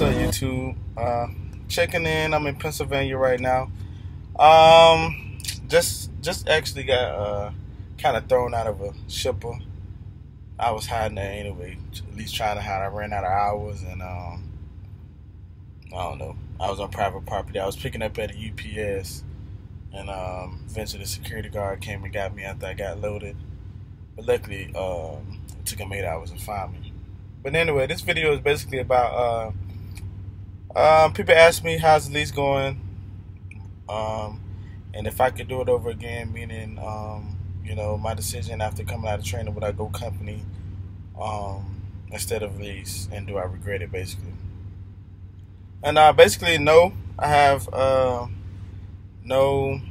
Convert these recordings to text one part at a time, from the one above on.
up, YouTube? Checking in. I'm in Pennsylvania right now. Just actually got kind of thrown out of a shipper. I was hiding there anyway, at least trying to hide. I ran out of hours, and I don't know. I was on private property. I was picking up at a UPS, and eventually the security guard came and got me after I got loaded. But luckily, it took him 8 hours to find me. But anyway, this video is basically about people ask me how's the lease going, and if I could do it over again, meaning my decision after coming out of training, would I go company instead of lease, and do I regret it, basically. And basically, no. I have no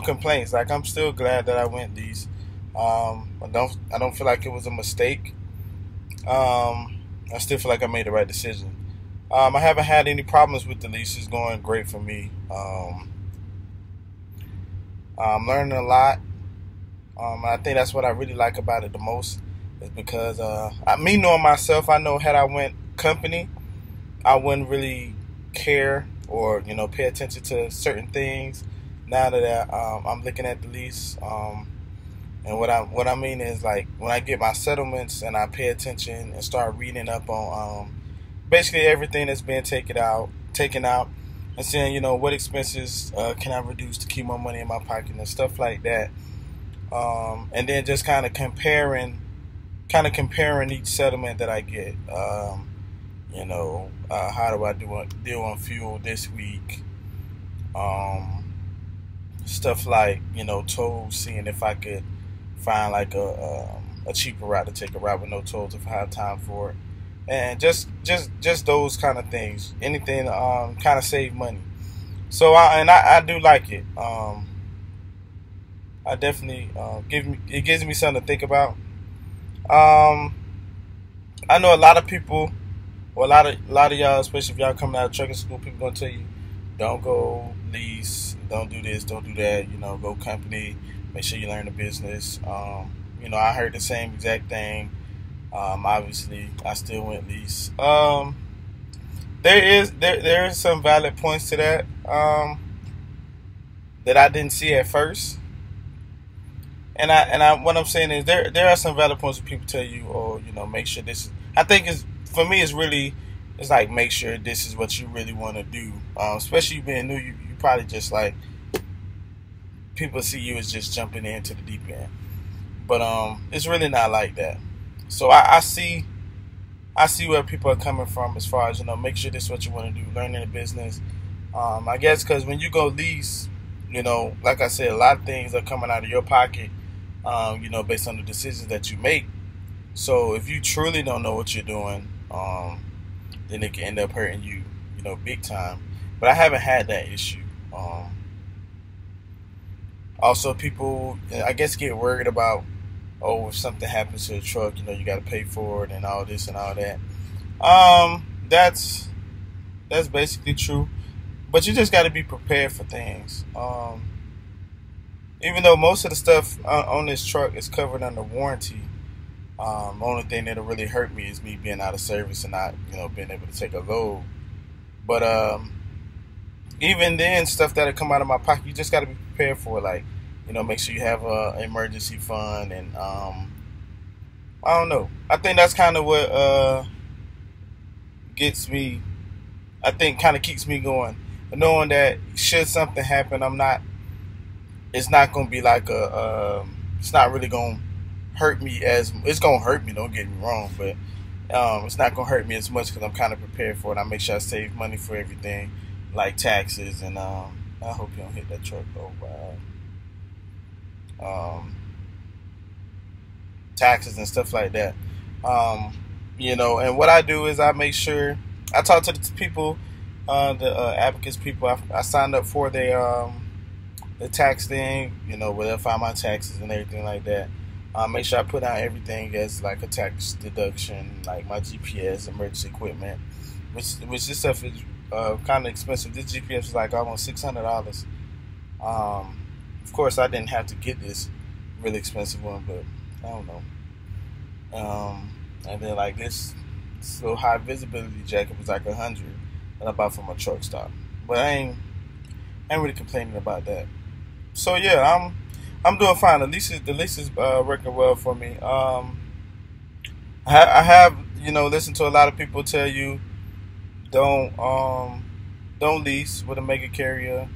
complaints. Like, I'm still glad that I went lease. I don't feel like it was a mistake. I still feel like I made the right decision. I haven't had any problems with the lease. It's going great for me. I'm learning a lot. I think that's what I really like about it the most, is because me knowing myself, I know had I went company, I wouldn't really care or pay attention to certain things. Now that I'm looking at the lease, and what I mean is, like, when I get my settlements and I pay attention and start reading up on basically everything that's being taken out, and seeing what expenses can I reduce to keep more money in my pocket and stuff like that, and then just kind of comparing each settlement that I get. How do I deal on fuel this week? Stuff like tolls, seeing if I could find like a cheaper route to take, a route with no tolls if I have time for it, and just those kind of things. Anything kind of save money. So I do like it. I definitely it gives me something to think about. I know a lot of people. Well, a lot of y'all, especially if y'all coming out of trucking school, people gonna tell you, don't go lease, don't do this, don't do that. Go company. Make sure you learn the business. I heard the same exact thing. Obviously, I still went lease. There is some valid points to that that I didn't see at first. And what I'm saying is there are some valid points where people tell you, make sure this is. I think for me, it's like, make sure this is what you really want to do. Especially you being new, you probably just like, people see you as just jumping into the deep end. But it's really not like that. So I see where people are coming from as far as, make sure this is what you want to do, learning the business. I guess because when you go lease, like I said, a lot of things are coming out of your pocket, based on the decisions that you make. So if you truly don't know what you're doing, then it can end up hurting you, big time. But I haven't had that issue. Also, people, I guess, get worried about, if something happens to the truck, you got to pay for it and all this and all that. That's basically true. But you just got to be prepared for things. Even though most of the stuff on this truck is covered under warranty, only thing that'll really hurt me is me being out of service and not, being able to take a load. But even then, stuff that'll come out of my pocket, you just got to be prepared for it. Like, make sure you have an emergency fund, and I don't know. I think that's kind of what gets me. I think kind of keeps me going, knowing that should something happen, it's not gonna be like it's not really gonna hurt me it's gonna hurt me. Don't get me wrong, but it's not gonna hurt me as much because I'm kind of prepared for it. I make sure I save money for everything, like taxes, and I hope you don't hit that truck though. Taxes and stuff like that. And what I do is I make sure I talk to the people, the advocates people. I signed up for the tax thing, where they'll find my taxes and everything like that. Make sure I put out everything as like a tax deduction, like my GPS, emergency equipment, which this stuff is kind of expensive. This GPS is like almost $600. Of course, I didn't have to get this really expensive one, but I don't know. And then like this this little high visibility jacket was like 100 that I bought from a truck stop. But I ain't really complaining about that. So yeah, I'm doing fine. The lease is working well for me. I have listened to a lot of people tell you don't don't lease with a mega carrier,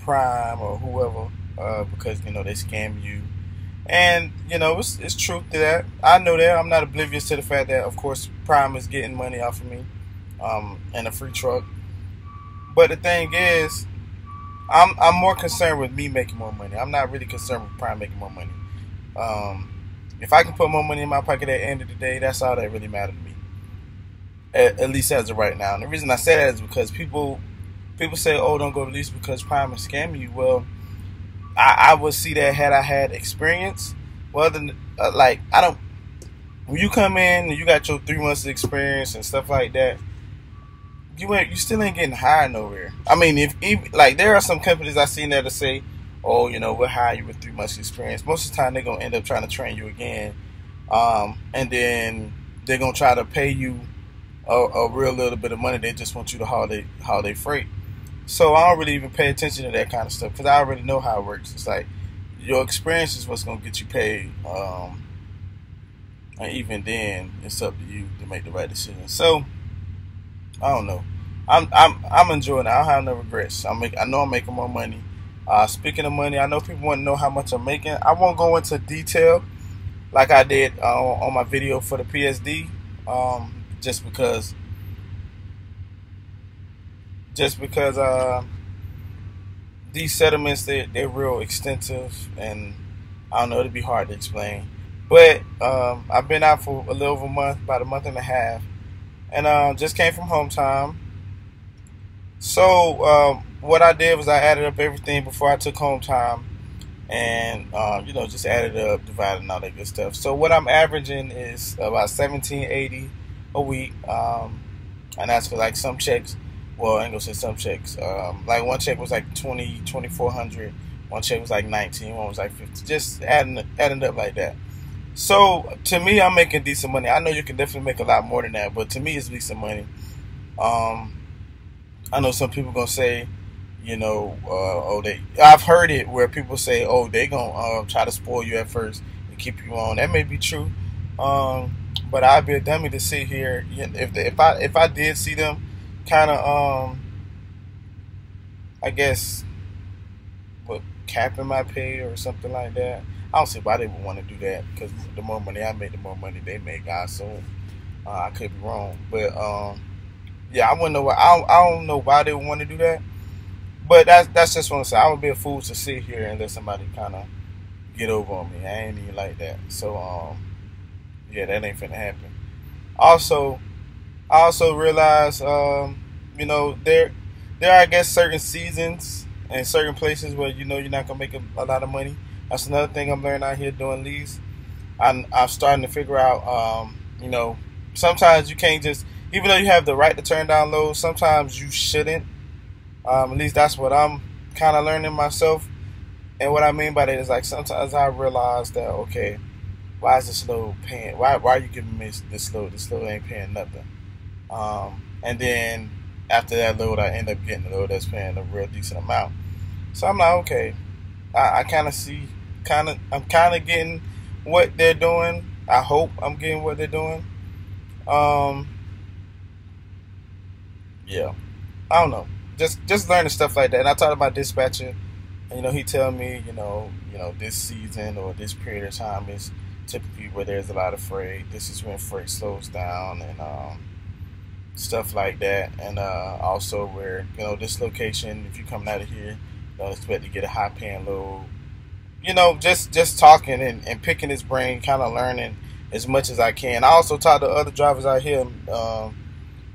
Prime or whoever, because they scam you. And it's truth to that. I know that. I'm not oblivious to the fact that, of course, Prime is getting money off of me, and a free truck. But the thing is, I'm more concerned with me making more money. I'm not really concerned with Prime making more money. If I can put more money in my pocket at the end of the day, that's all that really matters to me. At least as of right now. And the reason I say that is because people say, "Oh, don't go to lease because Prime is scamming you." Well, I would see that had I had experience. Well, then, I don't. When you come in and you got your 3 months of experience and stuff like that, you still ain't getting hired nowhere. I mean, if there are some companies I seen there to say, "Oh, we'll hire you with 3 months of experience." Most of the time, they're gonna end up trying to train you again, and then they're gonna try to pay you a real little bit of money. They just want you to haul their freight. So I don't really even pay attention to that kind of stuff because I already know how it works. It's like your experience is what's gonna get you paid, and even then, it's up to you to make the right decision. So I don't know. I'm enjoying it. I don't have no regrets. I know I'm making more money. Speaking of money, I know people want to know how much I'm making. I won't go into detail like I did on my video for the PSD, just because these settlements they're real extensive, and I don't know, it'd be hard to explain. But I've been out for a little over a month, about a month and a half, and just came from home time. So what I did was I added up everything before I took home time, and just added up, divided, and all that good stuff. So what I'm averaging is about $17.80 a week, and that's for like some checks. Well, I ain't gonna say some checks. Like one check was like 2,400. One check was like 19. One was like 50. Just adding up like that. So to me, I'm making decent money. I know you can definitely make a lot more than that, but to me, it's decent money. I know some people gonna say, I've heard it where people say, "Oh, they gonna try to spoil you at first and keep you on." That may be true, but I'd be a dummy to sit here if I did see them kind of I guess capping my pay or something like that. I don't see why they would want to do that, because the more money I make, the more money they make. I assume. I could be wrong, but yeah, I wouldn't know why. I don't know why they would want to do that, but that's just what I'm saying. I would be a fool to sit here and let somebody kind of get over on me. I ain't even like that. So yeah, that ain't finna happen. Also, I also realize there are, I guess, certain seasons and certain places where you're not gonna make a lot of money. That's another thing I'm learning out here doing lease. I'm starting to figure out, sometimes you can't just, even though you have the right to turn down lows, sometimes you shouldn't. At least that's what I'm kind of learning myself. And what I mean by that is, like, sometimes I realize that, okay, why is this load paying? Why are you giving me this load? This load ain't paying nothing. And then after that load, I end up getting a load that's paying a real decent amount. So I'm like, okay, I kind of see, I'm kind of getting what they're doing. I hope I'm getting what they're doing. Yeah, I don't know. Just learning stuff like that. And I talked about dispatcher, and he tell me, this season or this period of time is typically where there's a lot of freight. This is when freight slows down and stuff like that. And also where this location, if you're coming out of here, don't expect to get a high paying load. Just talking and picking his brain, kind of learning as much as I can. I also talk to other drivers out here.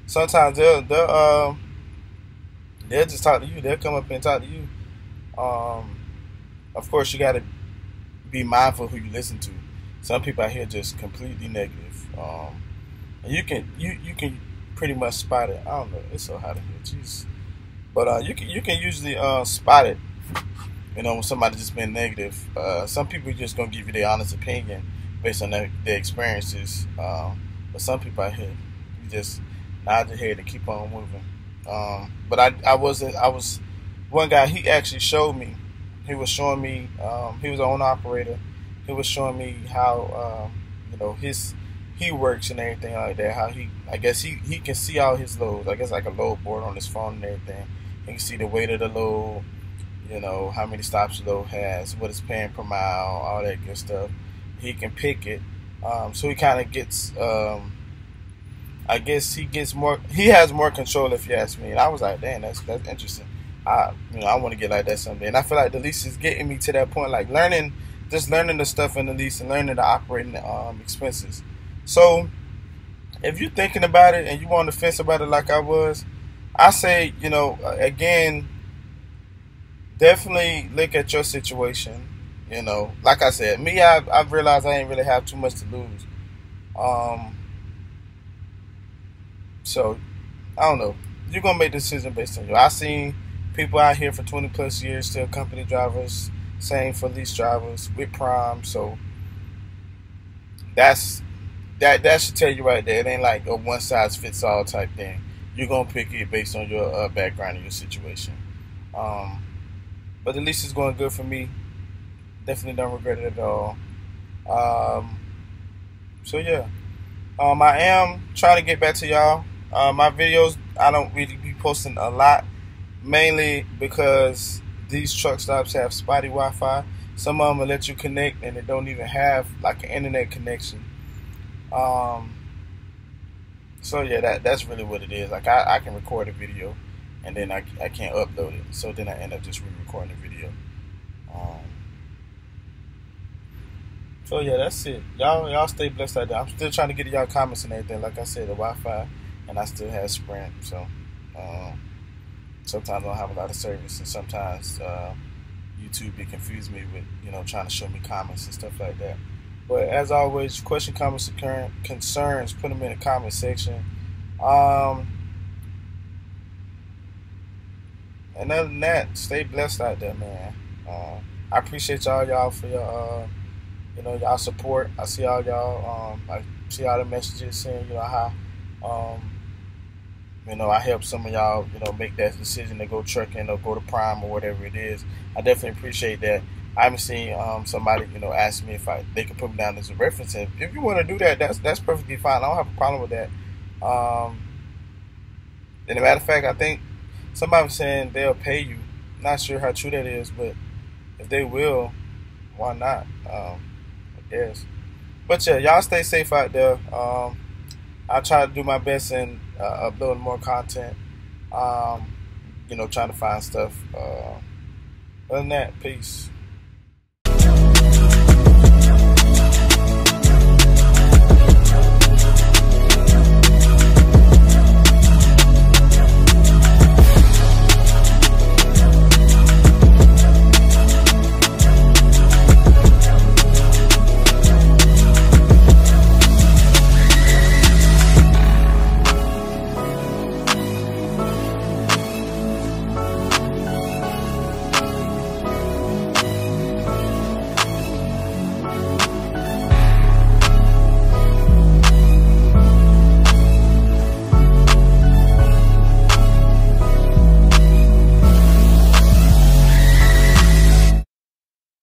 Sometimes they'll just talk to you. They'll come up and talk to you. Of course, you got to be mindful who you listen to. Some people out here just completely negative. And you can pretty much spot it. I don't know. It's so hot in here, jeez. But you can usually spot it. When somebody just been negative. Some people just gonna give you their honest opinion based on their experiences. But some people out here, You just nod your head and keep on moving. But I was one guy. He actually showed me. He was showing me. He was an owner operator. He was showing me how he works and everything like that. How I guess he can see all his loads. I guess like a load board on his phone and everything. He can see the weight of the load. How many stops the load has, what it's paying per mile, all that good stuff. He can pick it. So he kind of gets. I guess he has more control, if you ask me. And I was like, damn, that's interesting. I want to get like that someday. And I feel like the lease is getting me to that point, like learning the stuff in the lease and learning the operating expenses. So if you're thinking about it and you on the fence about it like I was, I say, again, definitely look at your situation. Like I said, me, I've realized I ain't really have too much to lose. So I don't know. You're gonna make a decision based on you. I seen people out here for 20 plus years still company drivers, same for lease drivers with prime. So that should tell you right there. It ain't like a one size fits all type thing. You're gonna pick it based on your background and your situation. But the lease is going good for me. Definitely don't regret it at all. So yeah, I am trying to get back to y'all. My videos, I don't really be posting a lot, mainly because these truck stops have spotty Wi-Fi. Some of them will let you connect and they don't even have like an internet connection. So yeah, that's really what it is. Like I can record a video and then I can't upload it. So then I end up just re-recording the video. So yeah, that's it. Y'all stay blessed out there. I'm still trying to get y'all comments and everything. Like I said, the Wi-Fi, and I still have Sprint. So sometimes I don't have a lot of service, and sometimes YouTube be confuse me with trying to show me comments and stuff like that. But as always, question, comments, or concerns, put them in the comment section. And other than that, stay blessed out there, man. I appreciate y'all for your y'all support. I see all y'all. I see all the messages saying how I help some of y'all make that decision to go trucking or go to prime or whatever it is. I definitely appreciate that. I haven't seen somebody ask me if they could put me down as a reference. And if you want to do that, that's perfectly fine. I don't have a problem with that. And a matter of fact, I think somebody was saying they'll pay you. Not sure how true that is, but if they will, why not? I guess. But yeah, y'all stay safe out there. I'll try to do my best in uploading more content. Trying to find stuff. Other than that, peace.